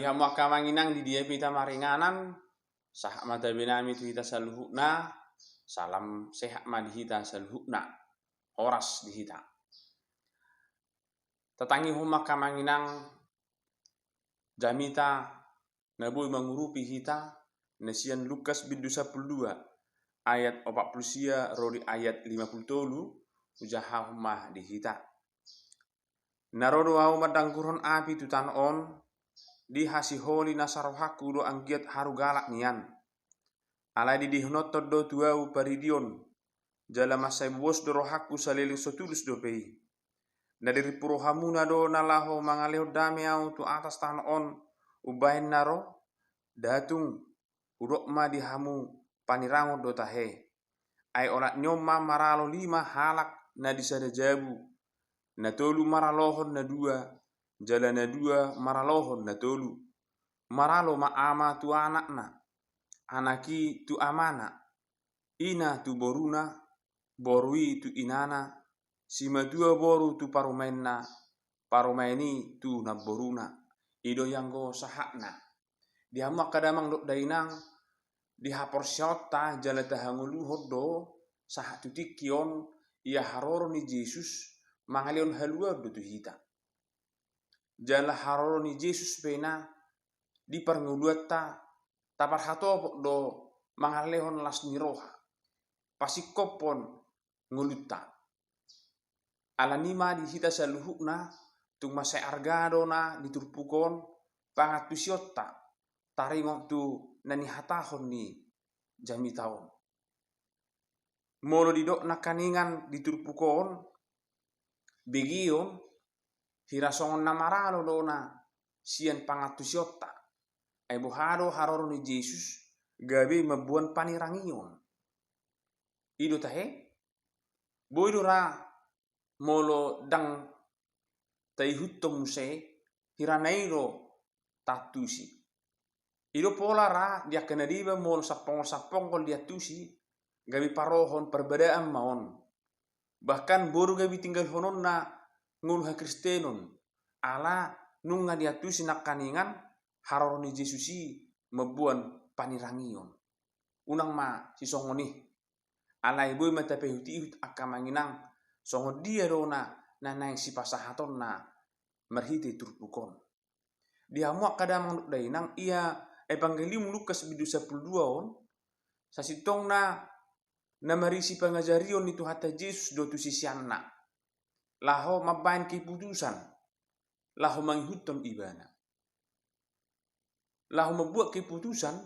dihamu akamanginang di dia pita maringanan sah mata binami tu hita saluhukna salam sehat madhita saluhukna horas dihita tatangi huma kamanginang jamita nabui mengurupi hita nasian Lukas bindu 12 ayat 40 rodi ayat 50 ujaha huma dihita narodo au madangkurhon api tu tanon di hasiholi nasarohaku do anggiat haru galak nian alai di dihnoto do tuau paridion jala masai bos do rohaku saliling sotulus do pei na dari purohamuna do nalaho mangaleo dame au tu atas tanon ubahin naro datung urok ma dihamu paniramo do tahe ai orat nyoma maralo 5 halak na disada jabu na tolu maralohon na 2 jala na 2 maralohon na tolu maralo ma ama tu anakna anaki tu amana ina tu boruna borui tu inana sima 2 boru tu parumainna parumaini tu na boruna ido yanggo sahakna dihamu kadamang dok dainang dihapor syota jala tahanguluhod do sahat tu tikion ia haroro ni Yesus mangalion halua do tu hita jala haroro ni Yesus pena di parnguluatta tapar hatopok do mangalehon las niroha pasikopon ngulutta alanima di hita saluhukna tung masai argado na diturpukon pangat tusiotta taringo tu nani hatahon ni jami taon molo didok nakaningan diturpukon begion hirasongon namaralo dona sian pangatusiotta ai bohado haroro ni Yesus gabe mabuan panirangion ido tahe boido ra molo dang taihutto muse hiranairo tatusi ido pola ra dia kena diba molo sapong dia tusi gabe parohon perbedaan maon bahkan boru gabe tinggal hononna nguluha Kristenon ala nunga dia tusi nakaningan haroro ni Yesusi mabuan panirangion unang ma si songoni alai boy mata pehuti akamanginang songo dia dona nanai si pasahaton na merhiti turpukon dia muak kadamang dainang ia Evangelium Lukas bindu 12 on sasitong na marisi pangajarion itu hata Yesus do tu sisianna laho mabain keputusan laho manghuton ibana laho membuat keputusan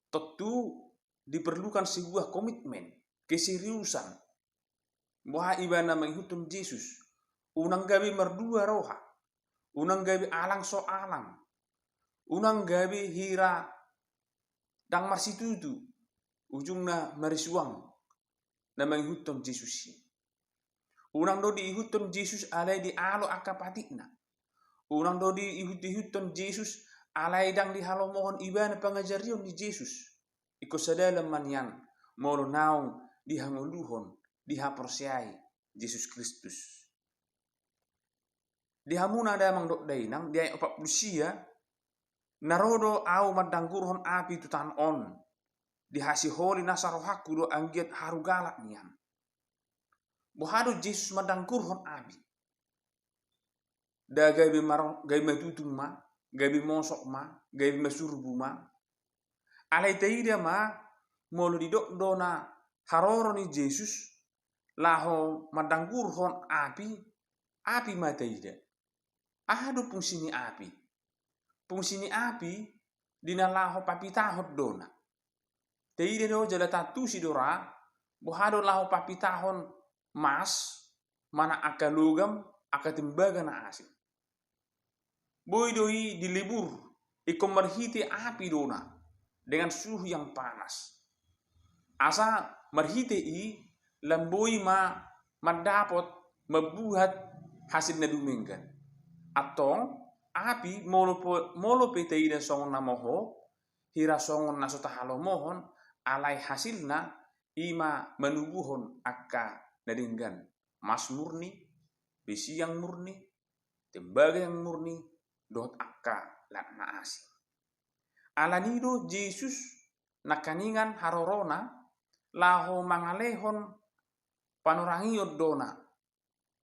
tentu diperlukan sebuah komitmen keseriusan bahwa ibana menghutum Yesus unang gabi merdua roha unang gabi alang so alang unang gabi hira dang marsitutu ujungna marisuang na menghutum Yesus unang do dihutum Yesus alai di alo akapatikna unang do dihutum Yesus alai dang dihalo mohon ibana pangajarion di Yesus iko sadalam manian molo naung dihanguluhon dihaporsiai Yesus Kristus dihamuna damang dok dainang dia 40 narodo au madangkurhon api tu tanon dihasiholi nasarohaku do anggiat haru galak nian bohado Yesus madangkurhon api da gabi marong gabi matutung ma gabi mosok ma gabi masurbu ma alai taida ma molo didok dona haroro ni Yesus laho madangkurhon api mataida ahado fungsini api dinalaho papitahot dona taida do jala tatu sidora bohado laho papitahon mas mana akalugam akatimbaga na asin boy doi dilibur ikom marhiti api dona dengan suhu yang panas asa marhiti i lamboi ma mandapot mabuhat hasil na duminggan atong api molo petei dan songon na moho hira songon na sotahalo mohon alai hasilna ima menubuhon akka nadinggan mas murni besi yang murni tembaga yang murni dot akka na asing. Alanido Jesus nakaningan harorona laho mangalehon panurangiod dona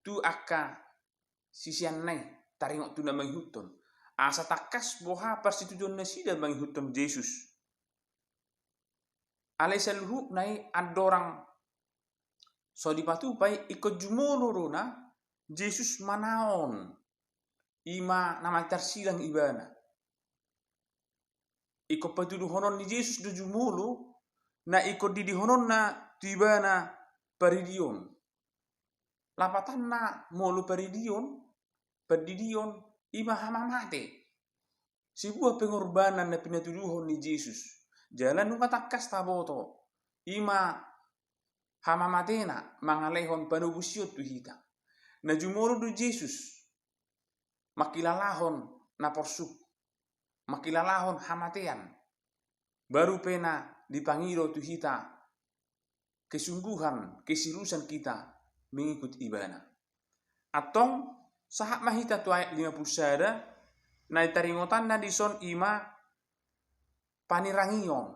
tu akka sisian nai taringok tu na manghuton asa takas boha persetujuan nasida manghuton Jesus. Alai saluhu nai adorang so dipatupai ikut jumolo rona Jesus manaon ima nama tersilang ibana. Iko patuduhonon ni Jesus do jumolo na iko didihonon na tibana paridion. Lapatan na molo paridion ima hamamate. Sebuah pengorbanan na pinatuduhon ni Jesus. Jalan nung katakas taboto ima hamamatena mangalehon panubusiot tu hita. Na jumolo do Jesus makilalahon na porsuk, makilalahon hamatean. Baru pena dipangiro tu hita kesungguhan, keseriusan kita mengikut ibana. Atong sahak mahita tu ayat 50 na taringotan na dison ima panirangion.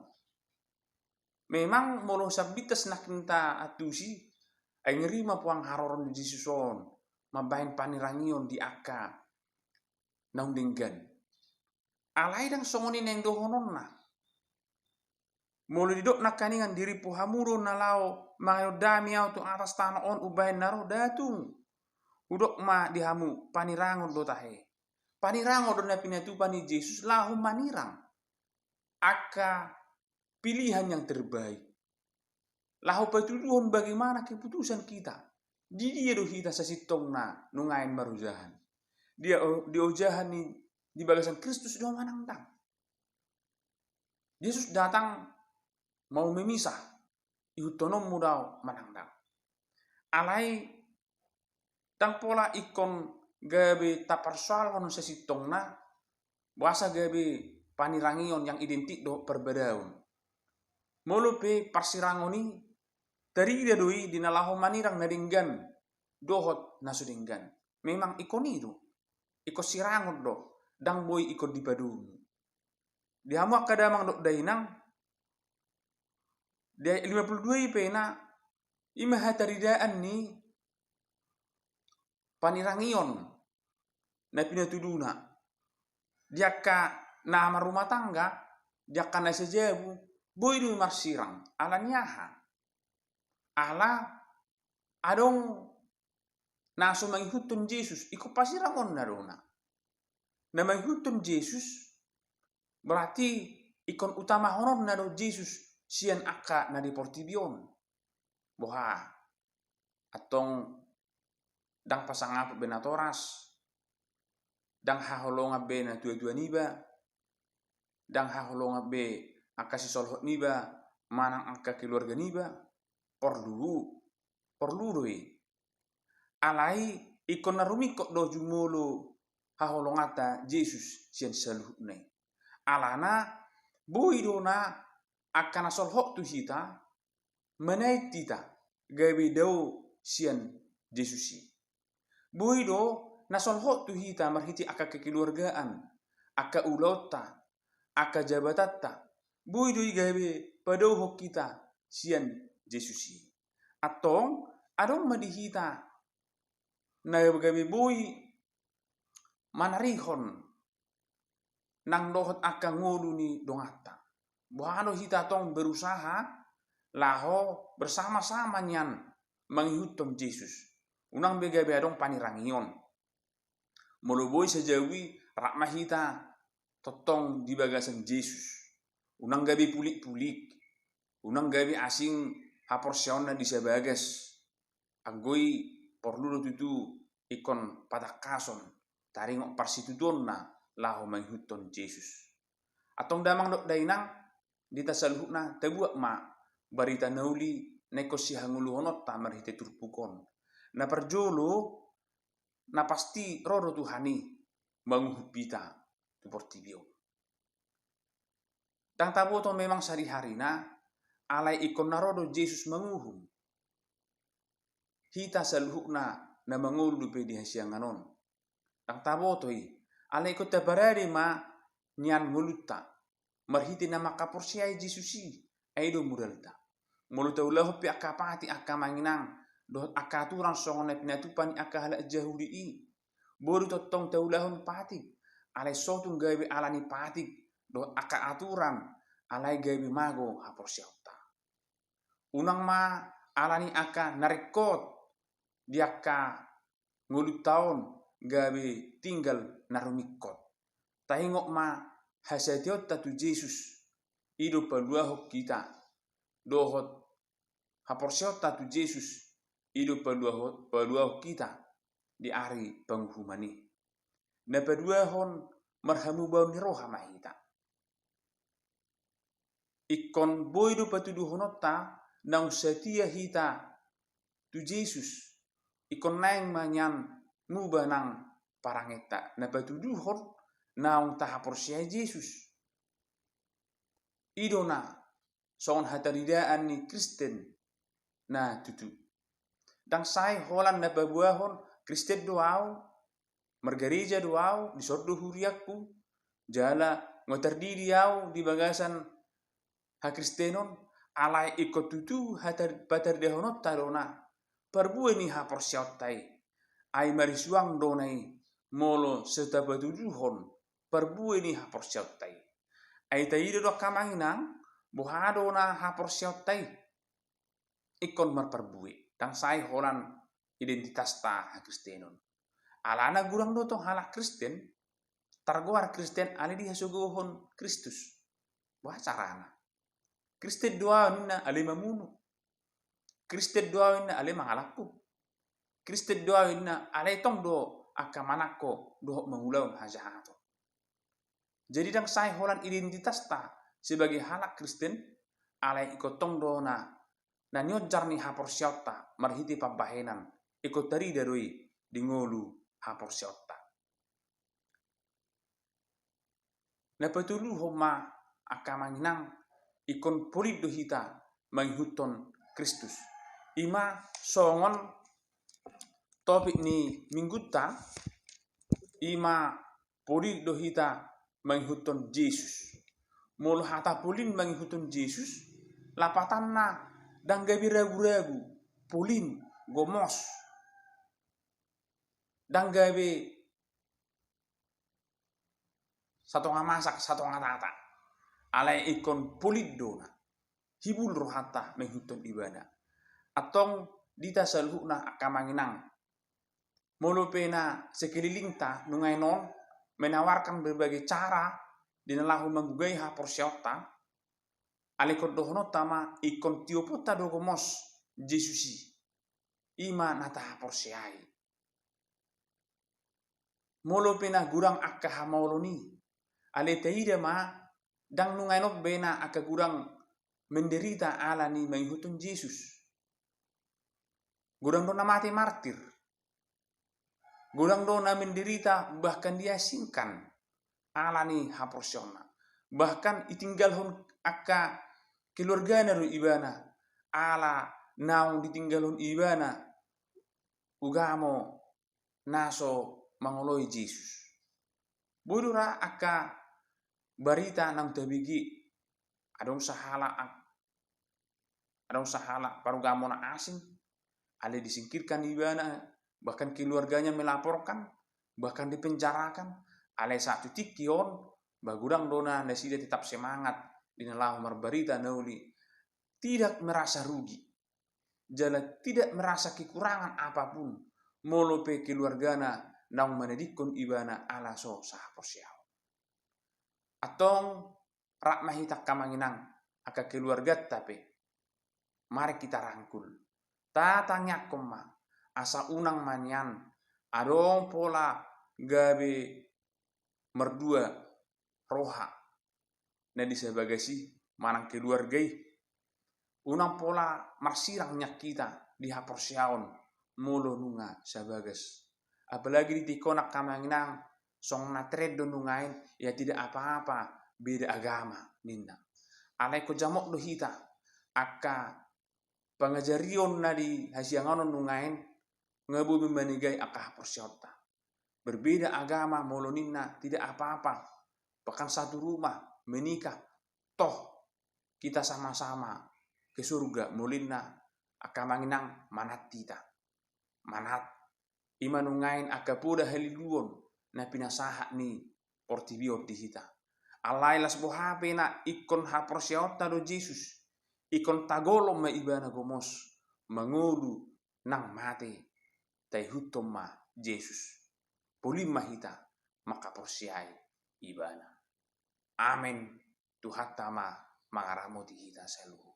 Memang molo sabitas nakinta atusi ay ngerima puang haroron di Jesuson mabahin panirangion di akka naung denggan. Alay dang songonin yang dohonon na. Molo didok nakaningan diri puhamuro na lao mayodami au tu atas tanah on ubahin naro datung. Udok ma dihamu panirangon do tahe. Panirangon do na pinatu pani Jesus lahu manirang. Aka pilihan yang terbaik. Lahu patuduhon bagaimana keputusan kita. Di dia do kita sasitong na nungain marujahan. Dia diojahan ni di bagasan Kristus do manangtang. Yesus datang mau memisah ihutonom mudau manangtang. Alai tang pola ikon gabe taparsoal kono sasitong na bahasa gabe panirangion yang identik do perbedaan. Molo pe parsirangoni dari dia doi dinalaho manirang nadinggan dohot nasudinggan. Memang ikon itu iko sirangon do dang boy iko dipadu. Dihamu kadamang do dainang dia 52 pena ima hataridaan ni panirangion na pinatuduna. Dia ka nama rumah tangga dia kana sejebu boy du marsirang ala nyaha. Ala adong naso manghutun Jesus iko pasirangon na dona. Na manghutun Jesus berarti ikon utama honon na do Jesus sian akka na deportibion. Boha atong dang pasangap benatoras dang haholonga be na tua-tua niba dang haholonga be akka sisolhot niba manang akka keluarga niba perlu doi alai ikon narumikot do jumolo haholongata Jesus sian saluhne alana boi dona akan solhok tu hita menait tita gawe dau sian Jesusi. Boi do nasolhok tu hita marhiti akka kekeluargaan, akka ulota, akka jabatatta. Boi do gawe padauhok kita sian Jesusi. Atong adong madihita na gawe boi manarihon nang dohot akka ngolu ni dongata. Buhano hita tong berusaha laho bersama-sama nyan menghutum Yesus. Unang bega adong panirangion. Moloboi sejawi rakmah hita totong di bagasan Yesus. Unang gabi pulik-pulik. Unang gabi asing haporsiona di sebagas. Agoi perlu tutu ikon patakason taringok parsitudon na laho menghutum Yesus. Atong damang dok dainang ditasaluhna tabuak ma barita nauli nekosi hanguluhonot ta marhite turpukon na perjolo na pasti rodo Tuhani manguhupita tu portibio tang taboto memang sari-harina alai ikon narodo Yesus manguhum hita saluhna na mangulu pe di hasianganon tang tabotoi alai ikot tabarade ma nyan nguluta marhiti nama kaporsiai Jesusi aido muralta muluta ulahu pi akapati akamanginang do akaturan songone pinatupani akahala jahudi boru totong taulahun pati alai sotun gawe alani pati do aka aturan alai gawe mago haporsiauta unang ma alani aka narekot diaka ngulut tahun gawe tinggal narumikot tahingok ma hasatiot tatu Yesus ido paluahok kita dohot haporsiot tatu Yesus ido paluahok kita di ari penghukumani na paduahon marhamu bau ni roha mahita ikon boido patuduhonota nang setia hita tu Yesus ikon naing manyan ngubah nang parangeta na patuduhon naung tahaporsiai Yesus idona songon hataridaan ni Kristen na tutu dang sai holan na babuahon Kristen doau margereja doau di sordo huriakku jala ngoterdiri au di bagasan ha Kristenon alai ikut tutu hatar batar dehonot tarona perbue ni ha porsiautai ai marisuang donai molo setabatuduhon perbue ni ha porsiautai ai taido do kamanginang bohado na ha porsiautai ikon marperbue tang sai holan identitas ta ha Kristenon alana gurang do tong hala Kristen targoar Kristen ali di hasugohon Kristus wah carana Kristen doa na ale mamunu Kristen doa na ale mangalaku Kristen doa na ale tong do akamanako do mengulaun hajahato jadi dang sai holan identitas ta sebagai halak Kristen ale ikot tong do na nyot jarni haporsiauta marhiti pambahenan ikut tari darui dingolu haporsiauta na patulu homa akamanginang ikon polit do hita manghuton Kristus ima songon topik ni mingguta ima polit do hita manghuton Yesus mulu hata polin manghuton Yesus lapatanna dang gabi ragu-ragu polin gomos dang gabi satu ngamasak satu ngatata alai ikon polit dona hibul rohata menghuton ibada atong dita salhuna akamanginang molo pena sekeliling ta nungai non menawarkan berbagai cara dinalahu manggugai ha porsiauta alekot dohonot tama ikon tiopota dogomos Jesusi ima nata porsiai molo pena gurang akka hamoloni ale taida ma dang nungai nok bena akka gurang menderita alani menghuton Yesus gurang dona mati martir gurang dona menderita bahkan diasingkan alani haporsiona bahkan itinggalhon akka keluarga naru ibana ala naung ditinggalon ibana ugamo naso mangoloi Yesus budura akka barita nang tabigi adong sahala parugamo na asing ale disingkirkan ibana bahkan keluarganya melaporkan bahkan dipenjarakan ale satu tikion bagudang dona nasida tetap semangat dinalahu marbarita nauli tidak merasa rugi jala tidak merasa kekurangan apapun molope keluargana naung manedikon ibana ala so sahaposiao atong rak mahita kamanginang aka keluarga tapi mari kita rangkul tatanya koma asa unang manyan adong pola gabe merdua roha na disabagasi manang keluargai unang pola marsirang nyakita di haporsiaon molo nunga sabagas apalagi di tikonak kamanginang song natred do nungain ya tidak apa-apa beda agama ninna alai ko jamok do hita akka pangajarion na di hasianganon nungain ngabu memanigai akka haporsiota berbeda agama molo ninna tidak apa-apa bahkan satu rumah menikah, toh kita sama-sama ke surga mulina akan manginang manat kita. Manat imanungain akapuda haliluon na pinasaha ni portibio di hita. Alai las bohape na ikon haprosiota do Jesus. Ikon tagolom ma ibana gomos mangolu nang mate tai hutom ma Jesus. Polima hita maka porsiai ibana. Amen. Tuhan tama mangaramo di hita selu.